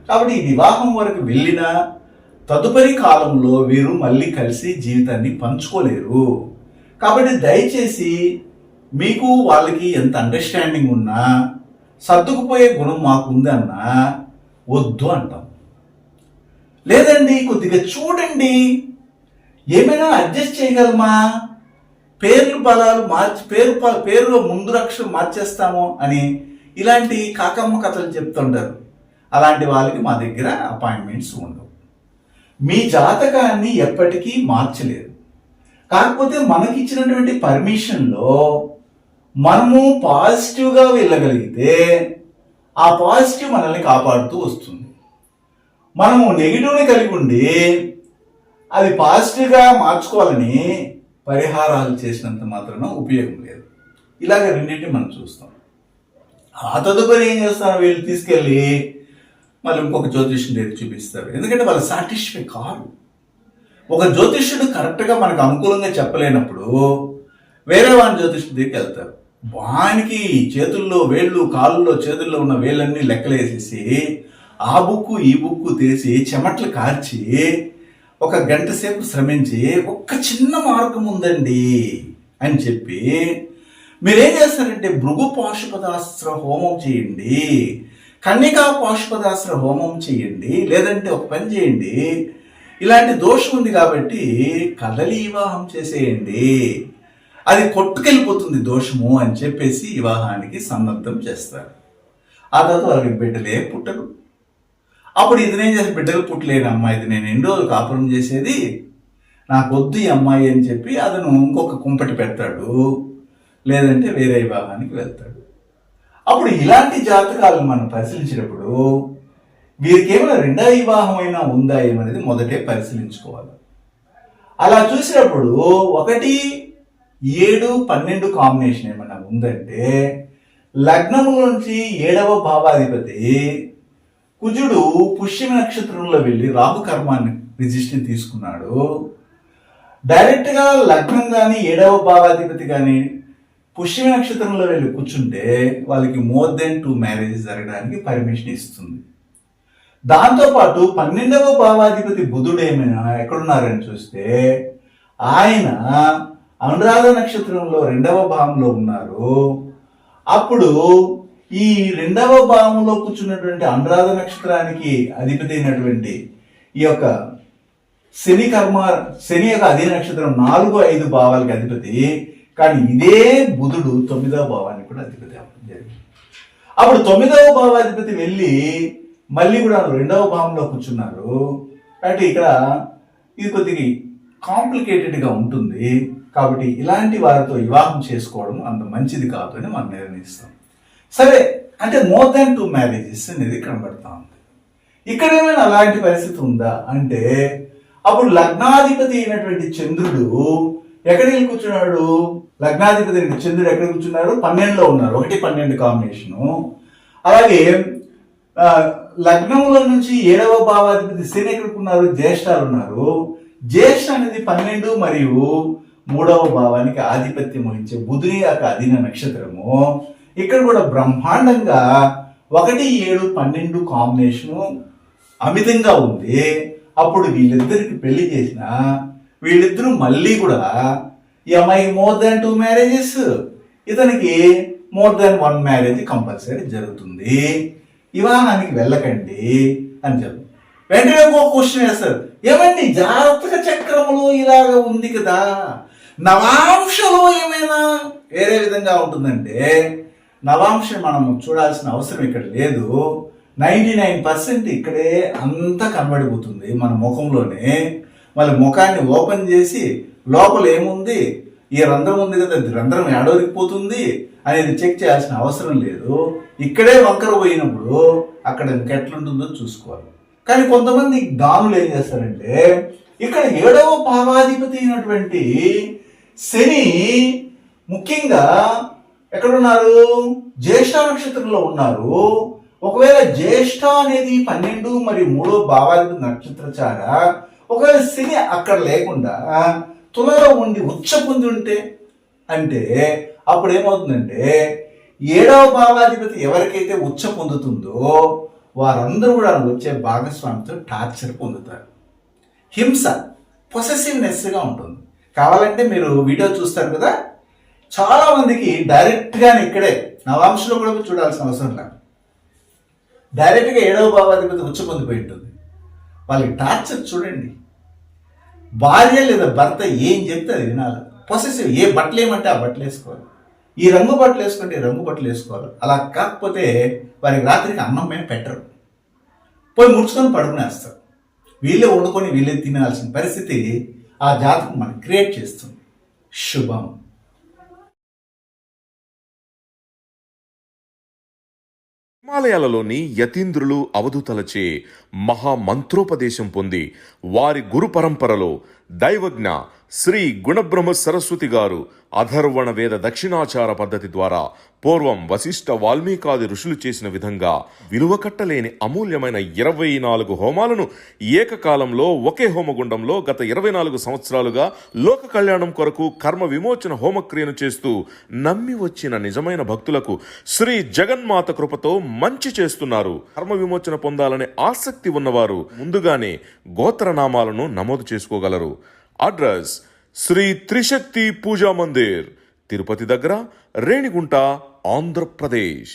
కాబట్టి ఈ వివాహం వరకు వెళ్ళిన తదుపరి కాలంలో వీరు మళ్ళీ కలిసి జీవితాన్ని పంచుకోలేరు. కాబట్టి దయచేసి మీకు వాళ్ళకి ఎంత అండర్స్టాండింగ్ ఉన్నా, సర్దుకుపోయే గుణం మాకుందన్నా వద్దు అంటాం. లేదండి కొద్దిగా చూడండి, ఏమైనా అడ్జస్ట్ చేయగలమా, పేర్లు బలాలు మార్చి పేరులో ముందు అక్షరం మార్చేస్తాము అని ఇలాంటి కాకమ్మ కథలు చెప్తుంటారు. అలాంటి వాళ్ళకి మా దగ్గర అపాయింట్మెంట్స్ ఉండవు. మీ జాతకాన్ని ఎప్పటికీ మార్చలేరు. కాకపోతే మనకిచ్చినటువంటి పర్మిషన్లో మనము పాజిటివ్గా వెళ్ళగలిగితే ఆ పాజిటివ్ మనల్ని కాపాడుతూ వస్తుంది. మనము నెగిటివ్ని కలిగి ఉండి అది పాజిటివ్గా మార్చుకోవాలని పరిహారాలు చేసినంత మాత్రాన ఉపయోగం లేదు. ఇలాగ రెండింటిని మనం చూస్తాం. ఆ తదుపరి ఏం చేస్తారు, వీళ్ళు తీసుకెళ్ళి మళ్ళీ ఇంకొక జ్యోతిష్యుని దగ్గర చూపిస్తారు. ఎందుకంటే వాళ్ళు సాటిస్ఫై కారు. ఒక జ్యోతిష్యుడు కరెక్ట్గా మనకు అనుకూలంగా చెప్పలేనప్పుడు వేరే వాని జ్యోతిష్యుడి దగ్గరికి వెళ్తారు. వానికి చేతుల్లో వేళ్ళు, కాళ్ళలో చేతుల్లో ఉన్న వేళ్ళన్నీ లెక్కలేసేసి ఆ బుక్కు ఈ బుక్కు తీసి చెమట్లు కార్చి 1 గంట సేపు శ్రమించి ఒక్క చిన్న మార్గం ఉందండి అని చెప్పి మీరేం చేస్తారంటే భృగు పాశుపదాస్త్ర హోమం చేయండి, కన్నికా పాశుపదాస్త్ర హోమం చేయండి, లేదంటే ఒక పని చేయండి, ఇలాంటి దోషం ఉంది కాబట్టి కదలి వివాహం చేసేయండి, అది కొట్టుకెళ్ళిపోతుంది దోషము అని చెప్పేసి వివాహానికి సన్నద్ధం చేస్తారు. ఆ తర్వాత వాళ్ళకి బిడ్డలే పుట్టరు. అప్పుడు ఇతనేం చేసి బిడ్డలు పుట్టలేని అమ్మాయి, నేను ఎన్ని రోజులు కాపురం చేసేది, నాకు వద్దు ఈ అమ్మాయి అని చెప్పి అతను ఇంకొక కుంపటి పెడతాడు, లేదంటే వేరే వివాహానికి వెళ్తాడు. అప్పుడు ఇలాంటి జాతకాలను మనం పరిశీలించినప్పుడు వీరికి ఏమైనా 2వ వివాహం అయినా ఉందా ఏమనేది మొదటే పరిశీలించుకోవాలి. అలా చూసినప్పుడు 1, 7, 12 కాంబినేషన్ ఏమైనా ఉందంటే లగ్నము నుంచి 7వ భావాధిపతి కుజుడు పుష్యమి నక్షత్రంలో వెళ్ళి రాహు కర్మాన్ని రిజిస్ట్రీ తీసుకున్నాడు. డైరెక్ట్గా లగ్నం కానీ 7వ భావాధిపతి కానీ పుష్యమి నక్షత్రంలో వెళ్ళి కూర్చుంటే వాళ్ళకి మోర్ దెన్ 2 మ్యారేజెస్ జరగడానికి పర్మిషన్ ఇస్తుంది. దాంతోపాటు 12వ భావాధిపతి బుధుడు ఏమైనా ఎక్కడున్నారని చూస్తే ఆయన అనురాధ నక్షత్రంలో 2వ భావంలో ఉన్నారు. అప్పుడు ఈ 2వ భావంలో కూర్చున్నటువంటి అనురాధ నక్షత్రానికి అధిపతి అయినటువంటి ఈ యొక్క శని యొక్క అధీన నక్షత్రం 4, 5 భావాలకి అధిపతి. కానీ ఇదే బుధుడు 9వ భావానికి కూడా అధిపతి అవ్వడం జరిగింది. అప్పుడు 9వ భావాధిపతి వెళ్ళి మళ్ళీ కూడా 2వ భావంలో కూర్చున్నారు. కాబట్టి ఇక్కడ ఇది కొద్దిగా కాంప్లికేటెడ్గా ఉంటుంది. కాబట్టి ఇలాంటి వారితో వివాహం చేసుకోవడం అంత మంచిది కాదు అని మనం నిర్ణయిస్తాం. సరే, అంటే మోర్ దాన్ 2 మ్యారేజెస్ అనేది కనబడతా ఉంది. ఇక్కడ ఏమైనా అలాంటి పరిస్థితి ఉందా అంటే అప్పుడు లగ్నాధిపతి అయినటువంటి చంద్రుడు ఎక్కడికి వెళ్ళి కూర్చున్నాడు, లగ్నాధిపతి చంద్రుడు ఎక్కడ కూర్చున్నారు, 12లో ఉన్నారు. 1, 12 కాంబినేషను. అలాగే లగ్నంలో నుంచి 7వ భావాధిపతి శని ఎక్కడుకున్నారు, జ్యేష్ఠాలు ఉన్నారు. జ్యేష్ఠ అనేది 12 మరియు 3వ భావానికి ఆధిపత్యం వహించే బుధుని యొక్క అధీన నక్షత్రము. ఇక్కడ కూడా బ్రహ్మాండంగా 1, 7, 12 కాంబినేషను అమితంగా ఉంది. అప్పుడు వీళ్ళిద్దరికి పెళ్లి చేసిన వీళ్ళిద్దరూ మళ్ళీ కూడా ఈ అమ్మాయికి మోర్ దాన్ 2 మ్యారేజెస్, ఇతనికి మోర్ దాన్ 1 మ్యారేజ్ కంపల్సరీ జరుగుతుంది, వివాహానికి వెళ్ళకండి అని చెప్పి వెంటనే ఒక క్వశ్చన్ వేస్తారు, ఏమండి జాతక చక్రములు ఇలాగ ఉంది కదా, నవాంశలో ఏమైనా వేరే విధంగా ఉంటుందంటే నవాంశం మనం చూడాల్సిన అవసరం ఇక్కడ లేదు. 99% ఇక్కడే అంతా కనబడిపోతుంది మన ముఖంలోనే. మళ్ళీ ముఖాన్ని ఓపెన్ చేసి లోపల ఏముంది, ఈ రంధ్రం ఉంది కదా, రంధ్రం ఏడవరికిపోతుంది అనేది చెక్ చేయాల్సిన అవసరం లేదు. ఇక్కడే వంకర పోయినప్పుడు అక్కడ ఇంకెట్లుంటుందో చూసుకోవాలి. కానీ కొంతమంది జ్ఞానులు ఏం చేస్తారంటే, ఇక్కడ 7వ భావాధిపతి అయినటువంటి శని ముఖ్యంగా ఎక్కడున్నారు, జ్యేష్ఠ నక్షత్రంలో ఉన్నారు. ఒకవేళ జ్యేష్ఠ అనేది 12 మరియు 3వ భావాధిపతి నక్షత్రచార, ఒకవేళ శని అక్కడ లేకుండా తులలో ఉండి ఉచ్చ పొంది ఉంటే, అంటే అప్పుడు ఏమవుతుందంటే 7వ భావాధిపతి ఎవరికైతే ఉచ్చ పొందుతుందో వారందరూ కూడా వచ్చే భాగస్వామితో టార్చర్ పొందుతారు. హింస, పొసెసివ్నెస్గా ఉంటుంది. కావాలంటే మీరు వీడియో చూస్తారు కదా, చాలా మందికి డైరెక్ట్గా ఇక్కడే నవాంశలో కూడా చూడాల్సిన అవసరం లేదు, డైరెక్ట్గా 7వ భావాధిపతి ఉచ్చ పొందిపోయి ఉంటుంది. వాళ్ళకి టార్చర్ చూడండి. భార్య లేదా భర్త ఏం చెప్తే అది వినాలి. పొసెసివ్, ఏ బట్టలు ఏమంటే ఆ బట్టలు వేసుకోవాలి, ఈ రంగు బట్టలు వేసుకుంటే ఈ రంగు బట్టలు వేసుకోవాలి. అలా కాకపోతే వారికి రాత్రికి అన్నం మీద పెట్టరు, పోయి ముడుచుకొని పడుకునేస్తారు. వీళ్ళే వండుకొని వీళ్ళే తినాల్సిన పరిస్థితి ఆ జాతకం మనకి క్రియేట్ చేస్తుంది. శుభం. హిమాలయాలలోని యతీంద్రులు అవధూతలచే మహామంత్రోపదేశం పొంది వారి గురు పరంపరలో దైవజ్ఞ శ్రీ గుణబ్రహ్మ సరస్వతి గారు అధర్వణ వేద దక్షిణాచార పద్ధతి ద్వారా పూర్వం వశిష్ఠ వాల్మీకాది ఋషులు చేసిన విధంగా విలువ కట్టలేని అమూల్యమైన 24 హోమాలను ఏకకాలంలో ఒకే హోమగుండంలో గత 24 సంవత్సరాలుగా లోక కళ్యాణం కొరకు కర్మ విమోచన హోమక్రియను చేస్తూ నమ్మి వచ్చిన నిజమైన భక్తులకు శ్రీ జగన్మాత కృపతో మంచి చేస్తున్నారు. కర్మ విమోచన పొందాలనే ఆసక్తి ఉన్నవారు ముందుగానే గోత్రనామాలను నమోదు చేసుకోగలరు. అడ్రస్ శ్రీ త్రిశక్తి పూజా మందిర్, తిరుపతి దగ్గర, రేణిగుంట, ఆంధ్రప్రదేశ్.